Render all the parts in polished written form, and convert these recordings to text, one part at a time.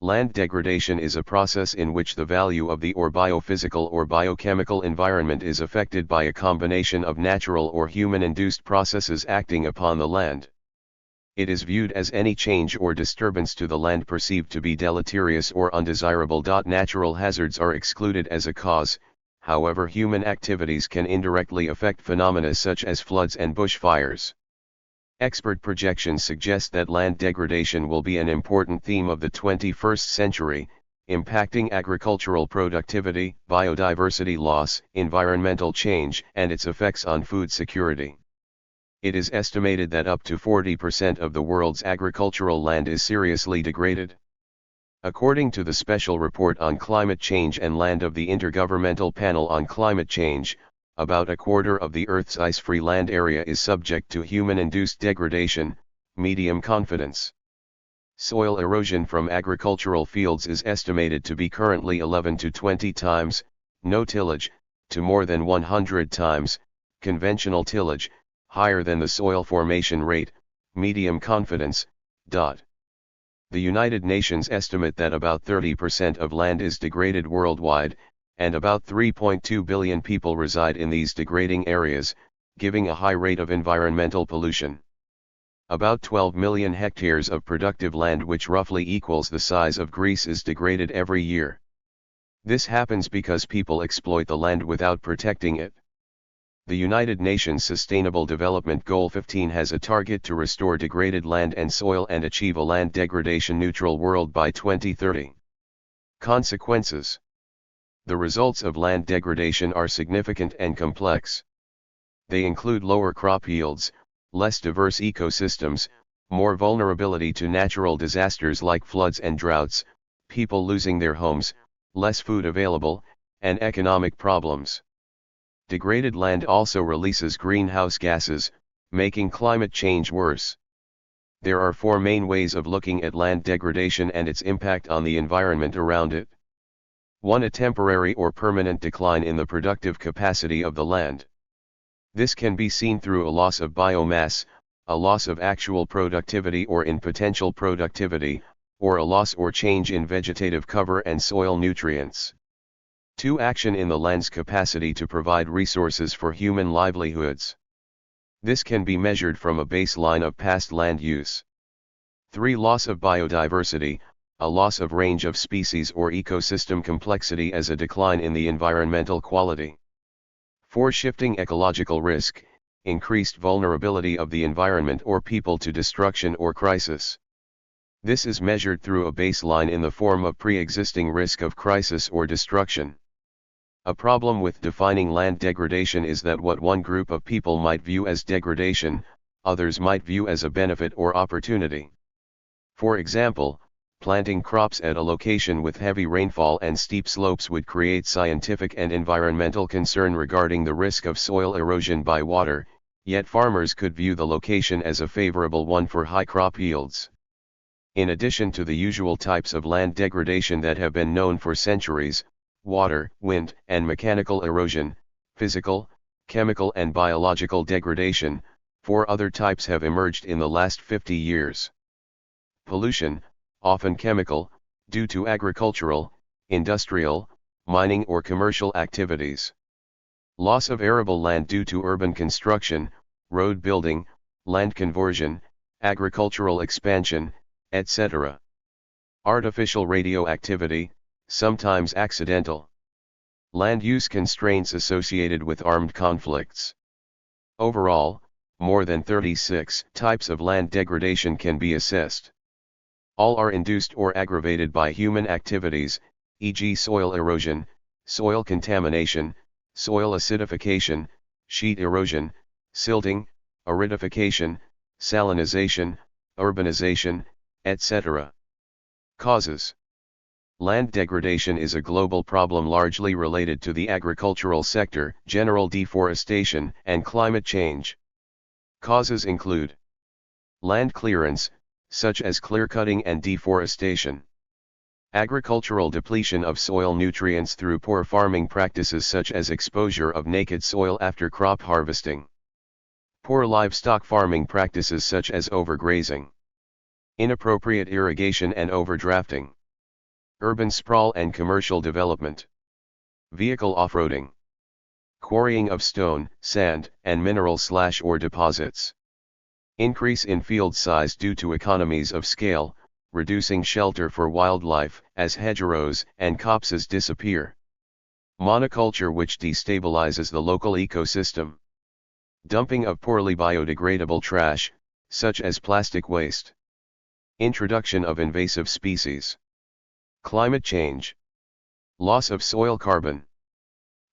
Land degradation is a process in which the value of the or biophysical or biochemical environment is affected by a combination of natural or human-induced processes acting upon the land. It is viewed as any change or disturbance to the land perceived to be deleterious or undesirable. Natural hazards are excluded as a cause, however human activities can indirectly affect phenomena such as floods and bushfires. Expert projections suggest that land degradation will be an important theme of the 21st century, impacting agricultural productivity, biodiversity loss, environmental change, and its effects on food security. It is estimated that up to 40% of the world's agricultural land is seriously degraded. According to the Special Report on Climate Change and Land of the Intergovernmental Panel on Climate Change, about a quarter of the Earth's ice-free land area is subject to human-induced degradation, medium confidence. Soil erosion from agricultural fields is estimated to be currently 11 to 20 times, no tillage, to more than 100 times, conventional tillage, higher than the soil formation rate, medium confidence. The United Nations estimate that about 30% of land is degraded worldwide, and about 3.2 billion people reside in these degrading areas, giving a high rate of environmental pollution. About 12 million hectares of productive land, which roughly equals the size of Greece, is degraded every year. This happens because people exploit the land without protecting it. The United Nations Sustainable Development Goal 15 has a target to restore degraded land and soil and achieve a land degradation neutral world by 2030. Consequences. The results of land degradation are significant and complex. They include lower crop yields, less diverse ecosystems, more vulnerability to natural disasters like floods and droughts, people losing their homes, less food available, and economic problems. Degraded land also releases greenhouse gases, making climate change worse. There are four main ways of looking at land degradation and its impact on the environment around it. 1. A temporary or permanent decline in the productive capacity of the land. This can be seen through a loss of biomass, a loss of actual productivity or in potential productivity, or a loss or change in vegetative cover and soil nutrients. 2. Action in the land's capacity to provide resources for human livelihoods. This can be measured from a baseline of past land use. 3. Loss of biodiversity, a loss of range of species or ecosystem complexity as a decline in the environmental quality. 4. Shifting ecological risk, increased vulnerability of the environment or people to destruction or crisis. This is measured through a baseline in the form of pre-existing risk of crisis or destruction. A problem with defining land degradation is that what one group of people might view as degradation, others might view as a benefit or opportunity. For example, planting crops at a location with heavy rainfall and steep slopes would create scientific and environmental concern regarding the risk of soil erosion by water, yet farmers could view the location as a favorable one for high crop yields. In addition to the usual types of land degradation that have been known for centuries, water, wind, and mechanical erosion, physical, chemical and biological degradation, 4 other types have emerged in the last 50 years. Pollution, often chemical, due to agricultural, industrial, mining or commercial activities. Loss of arable land due to urban construction, road building, land conversion, agricultural expansion, etc. Artificial radioactivity, sometimes accidental. Land use constraints associated with armed conflicts. Overall, more than 36 types of land degradation can be assessed. All are induced or aggravated by human activities, e.g. soil erosion, soil contamination, soil acidification, sheet erosion, silting, aridification, salinization, urbanization, etc. Causes. Land degradation is a global problem largely related to the agricultural sector, general deforestation, and climate change. Causes include land clearance, such as clearcutting and deforestation. Agricultural depletion of soil nutrients through poor farming practices such as exposure of naked soil after crop harvesting. Poor livestock farming practices such as overgrazing. Inappropriate irrigation and overdrafting. Urban sprawl and commercial development. Vehicle off-roading. Quarrying of stone, sand, and mineral/ore deposits. Increase in field size due to economies of scale, reducing shelter for wildlife as hedgerows and copses disappear. Monoculture which destabilizes the local ecosystem. Dumping of poorly biodegradable trash, such as plastic waste. Introduction of invasive species. Climate change. Loss of soil carbon.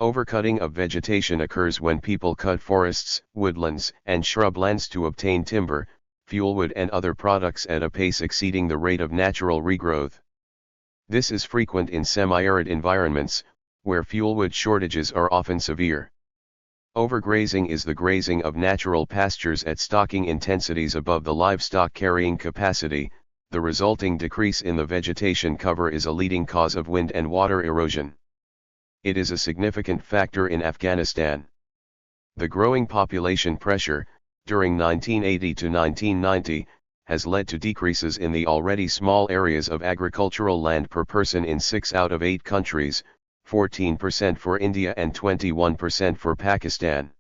Overcutting of vegetation occurs when people cut forests, woodlands, and shrublands to obtain timber, fuelwood and other products at a pace exceeding the rate of natural regrowth. This is frequent in semi-arid environments, where fuelwood shortages are often severe. Overgrazing is the grazing of natural pastures at stocking intensities above the livestock carrying capacity. The resulting decrease in the vegetation cover is a leading cause of wind and water erosion. It is a significant factor in Afghanistan. The growing population pressure, during 1980 to 1990, has led to decreases in the already small areas of agricultural land per person in 6 out of 8 countries, 14% for India and 21% for Pakistan.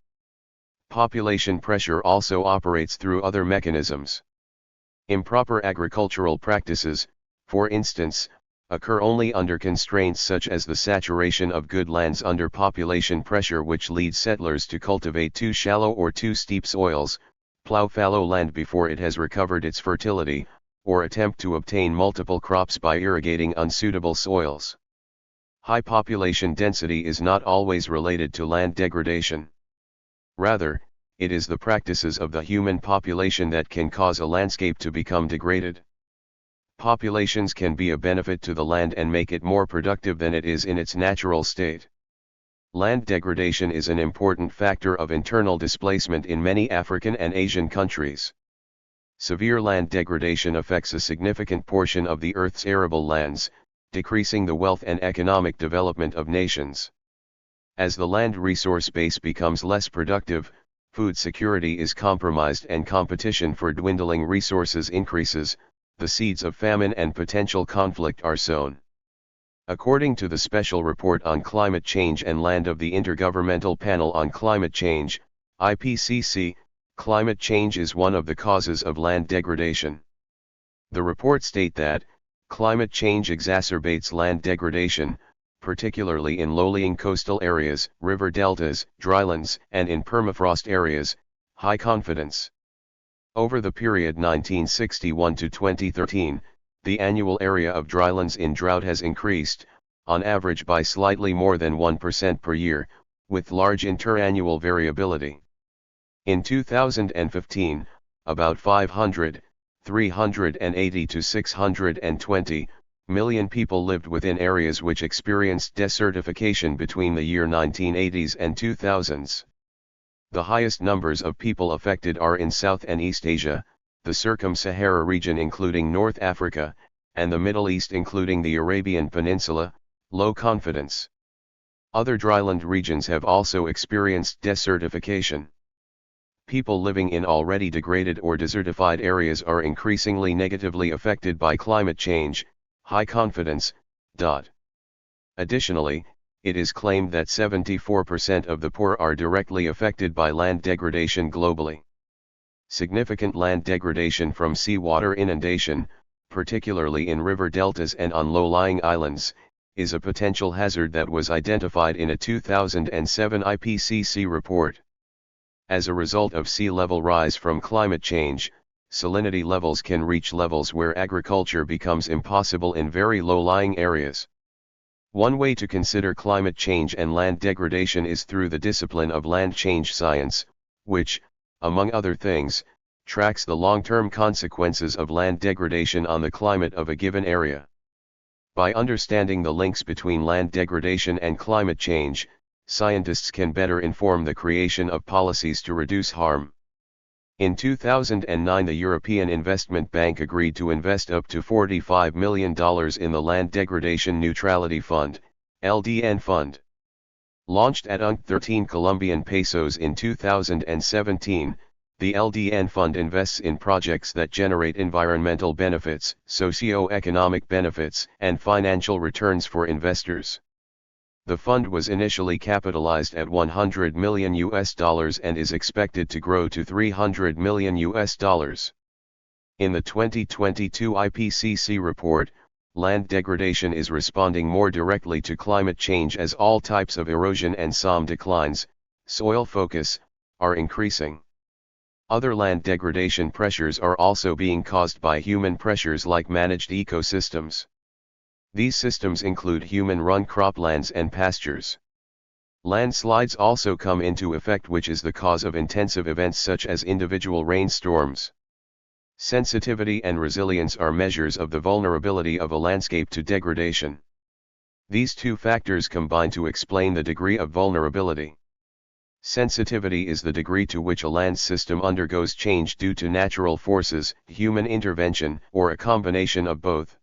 Population pressure also operates through other mechanisms. Improper agricultural practices, for instance, occur only under constraints such as the saturation of good lands under population pressure, which leads settlers to cultivate too shallow or too steep soils, plow fallow land before it has recovered its fertility, or attempt to obtain multiple crops by irrigating unsuitable soils. High population density is not always related to land degradation. Rather, it is the practices of the human population that can cause a landscape to become degraded. Populations can be a benefit to the land and make it more productive than it is in its natural state. Land degradation is an important factor of internal displacement in many African and Asian countries. Severe land degradation affects a significant portion of the Earth's arable lands, decreasing the wealth and economic development of nations. As the land resource base becomes less productive, food security is compromised and competition for dwindling resources increases. The seeds of famine and potential conflict are sown. According to the Special Report on Climate Change and Land of the Intergovernmental Panel on Climate Change, IPCC, climate change is one of the causes of land degradation. The report states that, climate change exacerbates land degradation, particularly in low-lying coastal areas, river deltas, drylands, and in permafrost areas. High confidence. Over the period 1961 to 2013, the annual area of drylands in drought has increased, on average by slightly more than 1% per year, with large interannual variability. In 2015, about 380 to 620 million people lived within areas which experienced desertification between the year 1980s and 2000s. The highest numbers of people affected are in South and East Asia, the Circum-Sahara region including North Africa, and the Middle East including the Arabian Peninsula. Low confidence. Other dryland regions have also experienced desertification. People living in already degraded or desertified areas are increasingly negatively affected by climate change. High confidence. Additionally, it is claimed that 74% of the poor are directly affected by land degradation globally. Significant land degradation from seawater inundation, particularly in river deltas and on low-lying islands, is a potential hazard that was identified in a 2007 IPCC report. As a result of sea level rise from climate change, salinity levels can reach levels where agriculture becomes impossible in very low-lying areas. One way to consider climate change and land degradation is through the discipline of land change science, which, among other things, tracks the long-term consequences of land degradation on the climate of a given area. By understanding the links between land degradation and climate change, scientists can better inform the creation of policies to reduce harm. In 2009, the European Investment Bank agreed to invest up to $45 million in the Land Degradation Neutrality Fund, LDN Fund. Launched at UNC 13 Colombian pesos in 2017, The LDN fund invests in projects that generate environmental benefits, socio-economic benefits, and financial returns for investors. The fund was initially capitalized at $100 million and is expected to grow to $300 million. In the 2022 IPCC report, land degradation is responding more directly to climate change as all types of erosion and SOM declines, soil focus, are increasing. Other land degradation pressures are also being caused by human pressures like managed ecosystems. These systems include human-run croplands and pastures. Landslides also come into effect, which is the cause of intensive events such as individual rainstorms. Sensitivity and resilience are measures of the vulnerability of a landscape to degradation. These two factors combine to explain the degree of vulnerability. Sensitivity is the degree to which a land system undergoes change due to natural forces, human intervention, or a combination of both.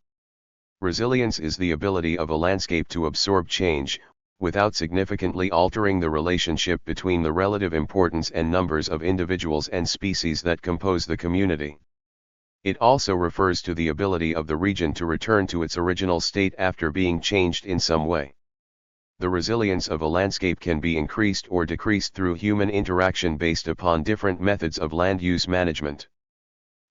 Resilience is the ability of a landscape to absorb change, without significantly altering the relationship between the relative importance and numbers of individuals and species that compose the community. It also refers to the ability of the region to return to its original state after being changed in some way. The resilience of a landscape can be increased or decreased through human interaction based upon different methods of land use management.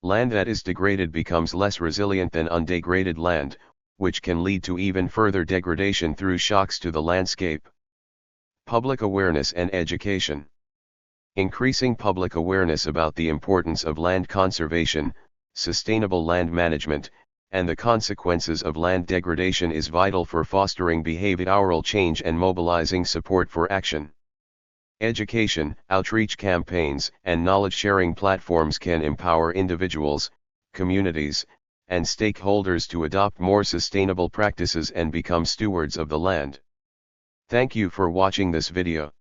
Land that is degraded becomes less resilient than undegraded land, which can lead to even further degradation through shocks to the landscape. Public awareness and education. Increasing public awareness about the importance of land conservation, sustainable land management, and the consequences of land degradation is vital for fostering behavioral change and mobilizing support for action. Education, outreach campaigns, and knowledge-sharing platforms can empower individuals, communities, and stakeholders to adopt more sustainable practices and become stewards of the land. Thank you for watching this video.